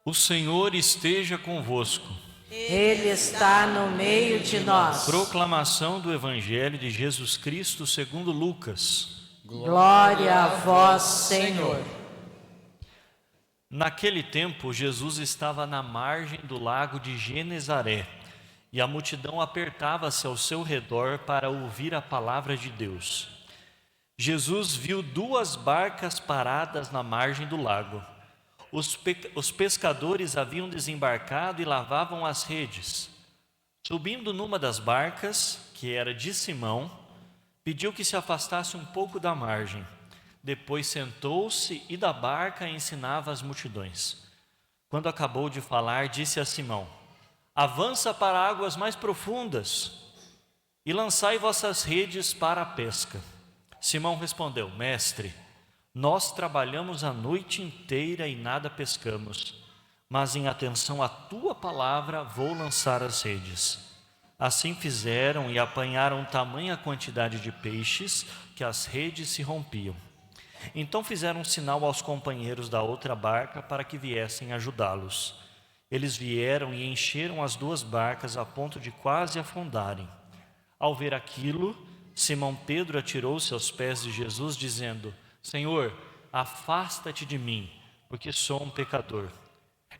O Senhor esteja convosco. Ele está no meio de nós. Proclamação do Evangelho de Jesus Cristo segundo Lucas. Glória a vós, Senhor. Naquele tempo, Jesus estava na margem do lago de Genezaré, e a multidão apertava-se ao seu redor para ouvir a palavra de Deus. Jesus viu duas barcas paradas na margem do lago. Os pescadores haviam desembarcado e lavavam as redes. Subindo numa das barcas, que era de Simão, pediu que se afastasse um pouco da margem. Depois sentou-se e da barca ensinava as multidões. Quando acabou de falar, disse a Simão: avança para águas mais profundas e lançai vossas redes para a pesca. Simão respondeu: Mestre, nós trabalhamos a noite inteira e nada pescamos, mas em atenção à tua palavra vou lançar as redes. Assim fizeram e apanharam tamanha quantidade de peixes que as redes se rompiam. Então fizeram um sinal aos companheiros da outra barca para que viessem ajudá-los. Eles vieram e encheram as duas barcas a ponto de quase afundarem. Ao ver aquilo, Simão Pedro atirou-se aos pés de Jesus, dizendo: Senhor, afasta-te de mim, porque sou um pecador.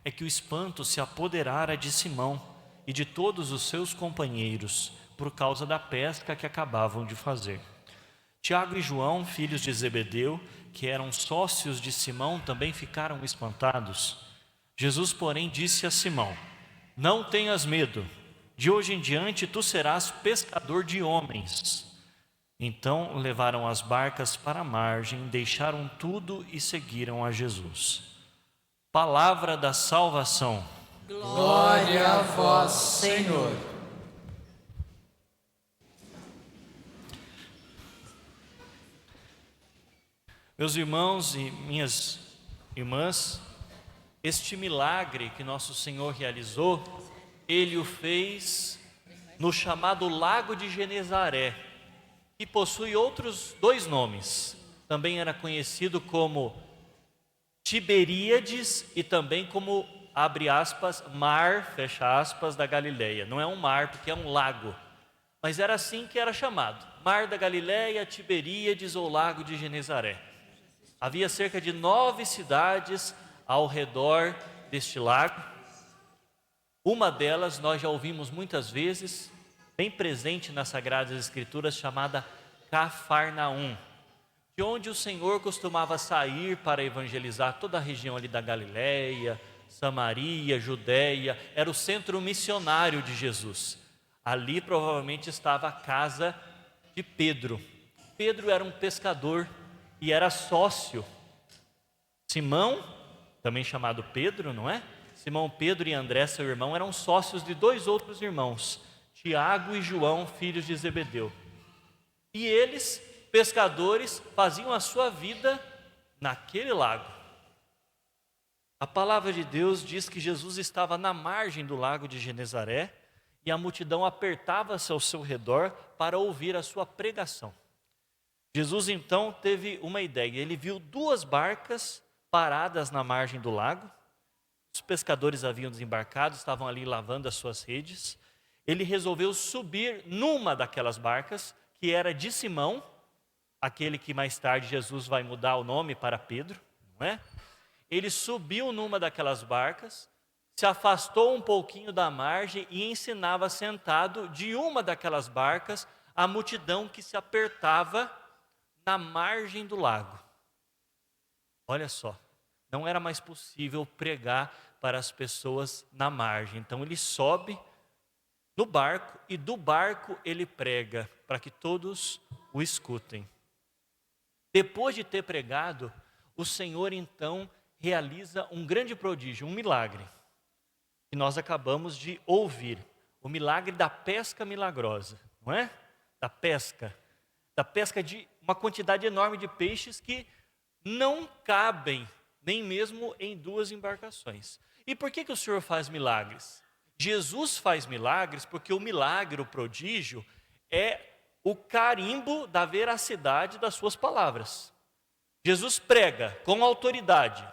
É que o espanto se apoderara de Simão e de todos os seus companheiros, por causa da pesca que acabavam de fazer. Tiago e João, filhos de Zebedeu, que eram sócios de Simão, também ficaram espantados. Jesus, porém, disse a Simão: não tenhas medo, de hoje em diante tu serás pescador de homens. Então levaram as barcas para a margem, deixaram tudo e seguiram a Jesus. Palavra da salvação. Glória a vós, Senhor. Meus irmãos e minhas irmãs, este milagre que nosso Senhor realizou, Ele o fez no chamado Lago de Genezaré, que possui outros dois nomes. Também era conhecido como Tiberíades e também como, abre aspas, mar, fecha aspas, da Galileia. Não é um mar porque é um lago, mas era assim que era chamado: Mar da Galileia, Tiberíades ou Lago de Genezaré. Havia cerca de 9 cidades ao redor deste lago. Uma delas nós já ouvimos muitas vezes, bem presente nas Sagradas Escrituras, chamada Cafarnaum, de onde o Senhor costumava sair para evangelizar toda a região ali da Galileia, Samaria, Judéia. Era o centro missionário de Jesus. Ali provavelmente estava a casa de Pedro. Pedro era um pescador e era sócio. Simão, também chamado Pedro, não é? Simão Pedro e André, seu irmão, eram sócios de dois outros irmãos, Tiago e João, filhos de Zebedeu. E eles, pescadores, faziam a sua vida naquele lago. A palavra de Deus diz que Jesus estava na margem do lago de Genezaré e a multidão apertava-se ao seu redor para ouvir a sua pregação. Jesus então teve uma ideia. Ele viu duas barcas paradas na margem do lago. Os pescadores haviam desembarcado, estavam ali lavando as suas redes. Ele resolveu subir numa daquelas barcas, que era de Simão, aquele que mais tarde Jesus vai mudar o nome para Pedro, não é? Ele subiu numa daquelas barcas, se afastou um pouquinho da margem e ensinava sentado de uma daquelas barcas a multidão que se apertava na margem do lago. Olha só, não era mais possível pregar para as pessoas na margem. Então ele sobe no barco e do barco ele prega para que todos o escutem. Depois de ter pregado, o Senhor então realiza um grande prodígio, um milagre, que nós acabamos de ouvir. O milagre da pesca milagrosa, não é? Da pesca de uma quantidade enorme de peixes que não cabem nem mesmo em duas embarcações. E por que o Senhor faz milagres? Jesus faz milagres porque o milagre, o prodígio, é o carimbo da veracidade das suas palavras. Jesus prega com autoridade.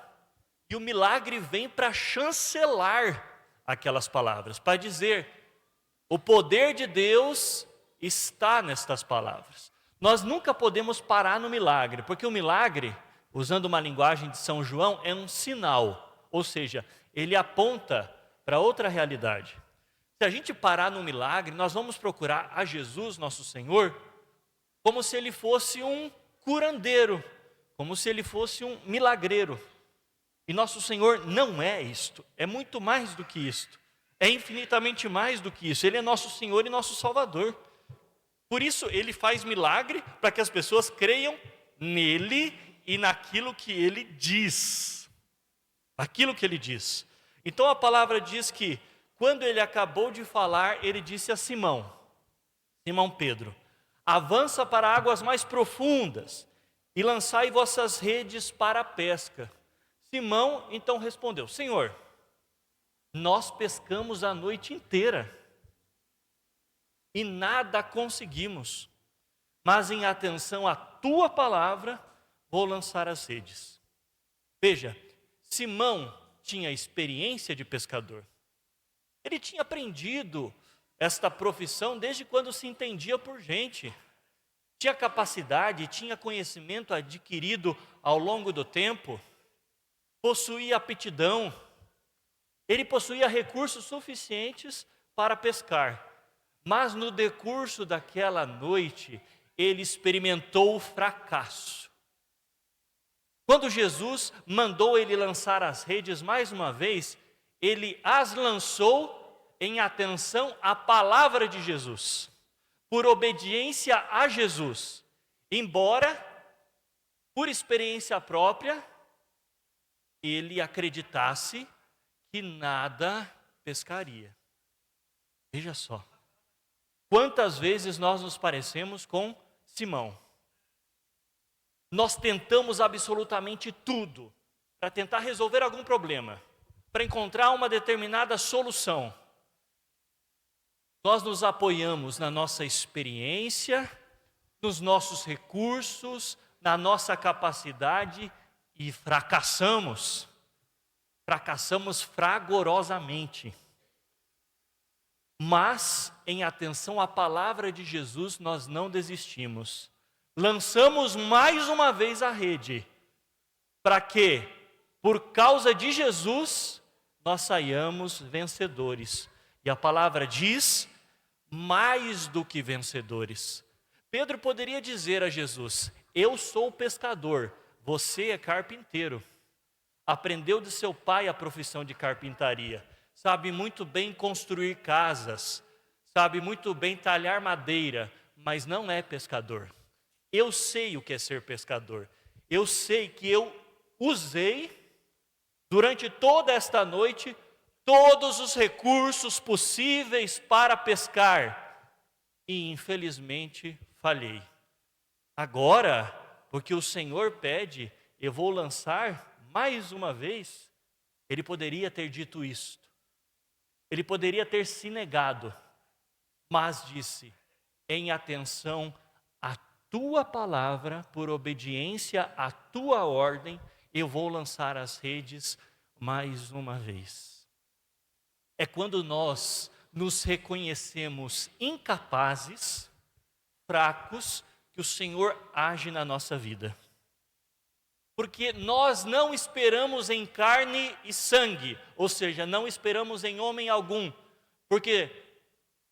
E o milagre vem para chancelar aquelas palavras, para dizer: o poder de Deus está nestas palavras. Nós nunca podemos parar no milagre, porque o milagre, usando uma linguagem de São João, é um sinal, ou seja, ele aponta para outra realidade. Se a gente parar no milagre, nós vamos procurar a Jesus, nosso Senhor, como se ele fosse um curandeiro, como se ele fosse um milagreiro. E nosso Senhor não é isto, é muito mais do que isto, é infinitamente mais do que isso. Ele é nosso Senhor e nosso Salvador. Por isso ele faz milagre para que as pessoas creiam nele e naquilo que ele diz. Aquilo que ele diz. Então a palavra diz que quando ele acabou de falar, ele disse a Simão Pedro: avança para águas mais profundas e lançai vossas redes para a pesca. Simão então respondeu: Senhor, nós pescamos a noite inteira e nada conseguimos, mas em atenção à tua palavra vou lançar as redes. Veja, Simão tinha experiência de pescador. Ele tinha aprendido esta profissão desde quando se entendia por gente. Tinha capacidade, tinha conhecimento adquirido ao longo do tempo, possuía aptidão, ele possuía recursos suficientes para pescar. Mas no decurso daquela noite, ele experimentou o fracasso. Quando Jesus mandou ele lançar as redes mais uma vez, ele as lançou em atenção à palavra de Jesus, por obediência a Jesus, embora, por experiência própria, ele acreditasse que nada pescaria. Veja só, quantas vezes nós nos parecemos com Simão. Nós tentamos absolutamente tudo para tentar resolver algum problema, para encontrar uma determinada solução. Nós nos apoiamos na nossa experiência, nos nossos recursos, na nossa capacidade e fracassamos. Fracassamos fragorosamente. Mas, em atenção à palavra de Jesus, nós não desistimos. Lançamos mais uma vez a rede, para que, por causa de Jesus, nós saiamos vencedores. E a palavra diz, mais do que vencedores. Pedro poderia dizer a Jesus: eu sou pescador, você é carpinteiro. Aprendeu de seu pai a profissão de carpintaria. Sabe muito bem construir casas, sabe muito bem talhar madeira, mas não é pescador. Eu sei o que é ser pescador. Eu sei que eu usei, durante toda esta noite, todos os recursos possíveis para pescar. E, infelizmente, falhei. Agora, porque o Senhor pede, eu vou lançar mais uma vez. Ele poderia ter dito isto. Ele poderia ter se negado, mas disse: em atenção à tua palavra, por obediência à tua ordem, eu vou lançar as redes mais uma vez. É quando nós nos reconhecemos incapazes, fracos, que o Senhor age na nossa vida. Porque nós não esperamos em carne e sangue, ou seja, não esperamos em homem algum. Porque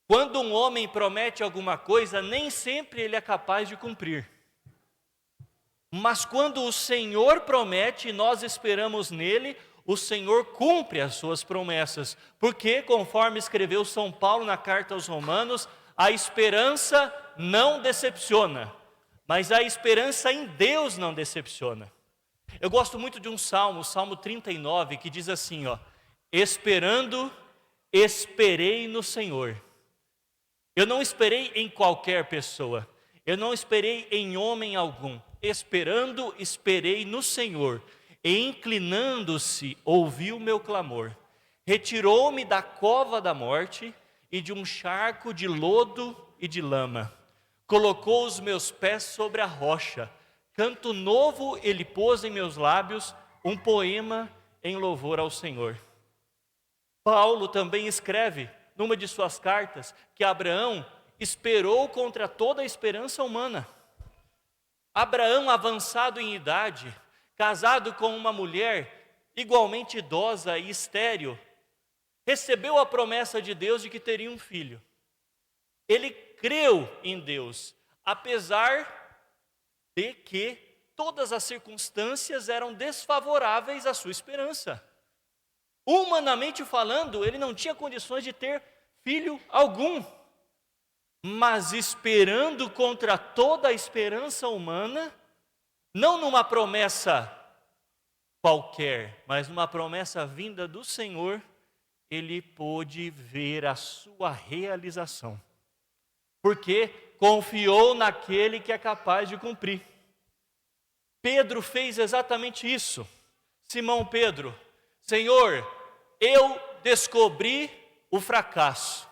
quando um homem promete alguma coisa, nem sempre ele é capaz de cumprir. Mas quando o Senhor promete e nós esperamos nele, o Senhor cumpre as suas promessas. Porque, conforme escreveu São Paulo na carta aos Romanos, a esperança não decepciona, mas a esperança em Deus não decepciona. Eu gosto muito de um salmo, o Salmo 39, que diz assim, esperando, esperei no Senhor. Eu não esperei em qualquer pessoa, eu não esperei em homem algum. Esperando, esperei no Senhor, e inclinando-se, ouviu o meu clamor. Retirou-me da cova da morte e de um charco de lodo e de lama. Colocou os meus pés sobre a rocha. Canto novo ele pôs em meus lábios, um poema em louvor ao Senhor. Paulo também escreve, numa de suas cartas, que Abraão esperou contra toda a esperança humana. Abraão, avançado em idade, casado com uma mulher igualmente idosa e estéril, recebeu a promessa de Deus de que teria um filho. Ele creu em Deus, apesar de que todas as circunstâncias eram desfavoráveis à sua esperança. Humanamente falando, ele não tinha condições de ter filho algum. Mas esperando contra toda a esperança humana, não numa promessa qualquer, mas numa promessa vinda do Senhor, ele pôde ver a sua realização. Porque confiou naquele que é capaz de cumprir. Pedro fez exatamente isso. Simão Pedro, Senhor, eu descobri o fracasso.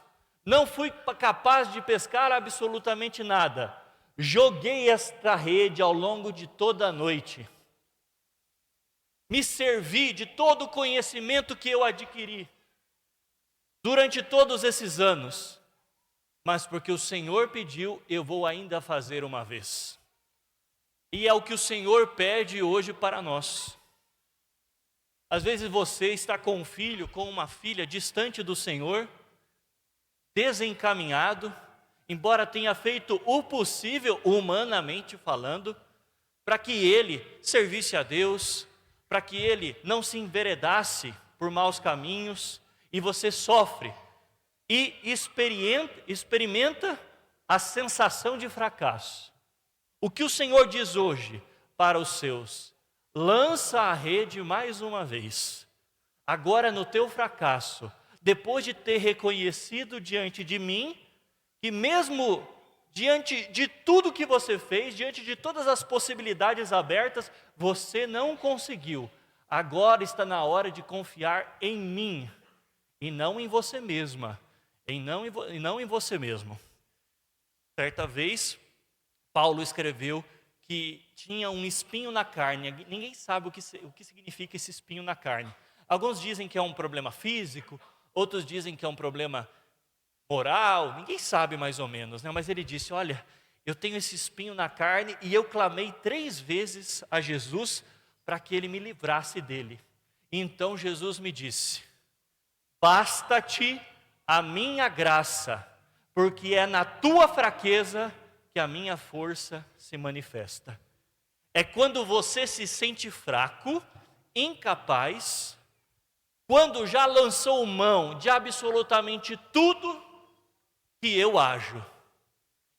Não fui capaz de pescar absolutamente nada. Joguei esta rede ao longo de toda a noite. Me servi de todo o conhecimento que eu adquiri durante todos esses anos. Mas porque o Senhor pediu, eu vou ainda fazer uma vez. E é o que o Senhor pede hoje para nós. Às vezes você está com um filho, com uma filha distante do Senhor, desencaminhado, embora tenha feito o possível, humanamente falando, para que ele servisse a Deus, para que ele não se enveredasse por maus caminhos, e você sofre e experimenta a sensação de fracasso. O que o Senhor diz hoje para os seus? Lança a rede mais uma vez. Agora no teu fracasso, depois de ter reconhecido diante de mim, que mesmo diante de tudo que você fez, diante de todas as possibilidades abertas, você não conseguiu. Agora está na hora de confiar em mim, e não em você mesma, e não em você mesmo. Certa vez, Paulo escreveu que tinha um espinho na carne. Ninguém sabe o que significa esse espinho na carne. Alguns dizem que é um problema físico, outros dizem que é um problema moral, ninguém sabe mais ou menos, né? Mas ele disse, olha, eu tenho esse espinho na carne e eu clamei 3 vezes a Jesus para que ele me livrasse dele. E então Jesus me disse, basta-te a minha graça, porque é na tua fraqueza que a minha força se manifesta. É quando você se sente fraco, incapaz, quando já lançou mão de absolutamente tudo, que eu ajo.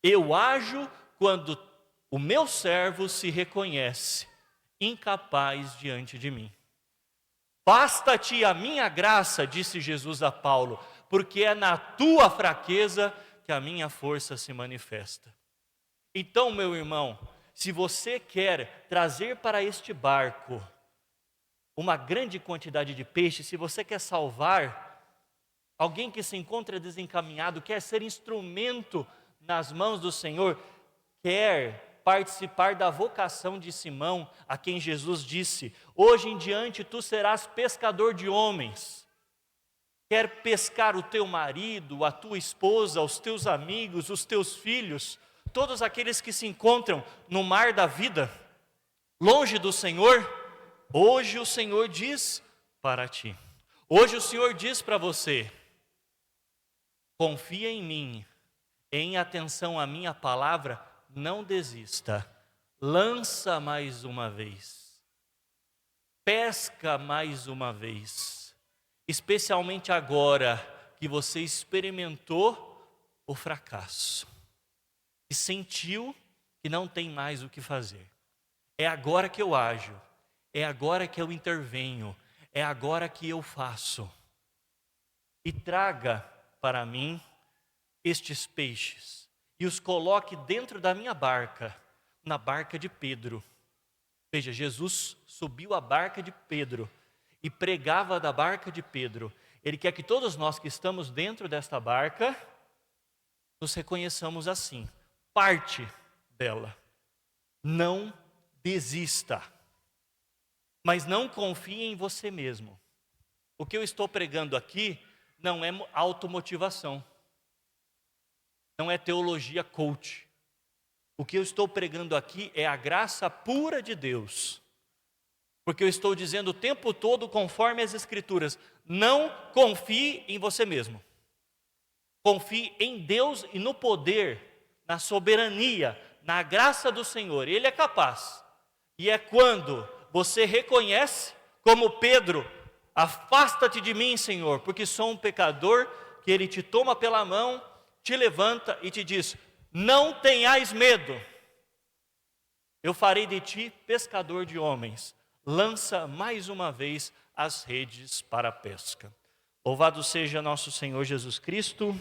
Eu ajo quando o meu servo se reconhece incapaz diante de mim. Basta-te a minha graça, disse Jesus a Paulo, porque é na tua fraqueza que a minha força se manifesta. Então, meu irmão, se você quer trazer para este barco uma grande quantidade de peixe, se você quer salvar alguém que se encontra desencaminhado, quer ser instrumento nas mãos do Senhor, quer participar da vocação de Simão, a quem Jesus disse, hoje em diante tu serás pescador de homens. Quer pescar o teu marido, a tua esposa, os teus amigos, os teus filhos, todos aqueles que se encontram no mar da vida, longe do Senhor, hoje o Senhor diz para ti. Hoje o Senhor diz para você, confia em mim, em atenção à minha palavra, não desista. Lança mais uma vez. Pesca mais uma vez. Especialmente agora que você experimentou o fracasso. E sentiu que não tem mais o que fazer. É agora que eu ajo. É agora que eu intervenho. É agora que eu faço. E traga para mim estes peixes. E os coloque dentro da minha barca, na barca de Pedro. Veja, Jesus subiu a barca de Pedro e pregava da barca de Pedro. Ele quer que todos nós que estamos dentro desta barca, nos reconheçamos assim, parte dela. Não desista. Mas não confie em você mesmo. O que eu estou pregando aqui não é automotivação. Não é teologia coach. O que eu estou pregando aqui é a graça pura de Deus. Porque eu estou dizendo o tempo todo, conforme as Escrituras, não confie em você mesmo. Confie em Deus e no poder, na soberania, na graça do Senhor. Ele é capaz. E é quando você reconhece, como Pedro, afasta-te de mim, Senhor, porque sou um pecador, que Ele te toma pela mão, te levanta e te diz: não tenhais medo, eu farei de ti pescador de homens. Lança mais uma vez as redes para a pesca. Louvado seja nosso Senhor Jesus Cristo.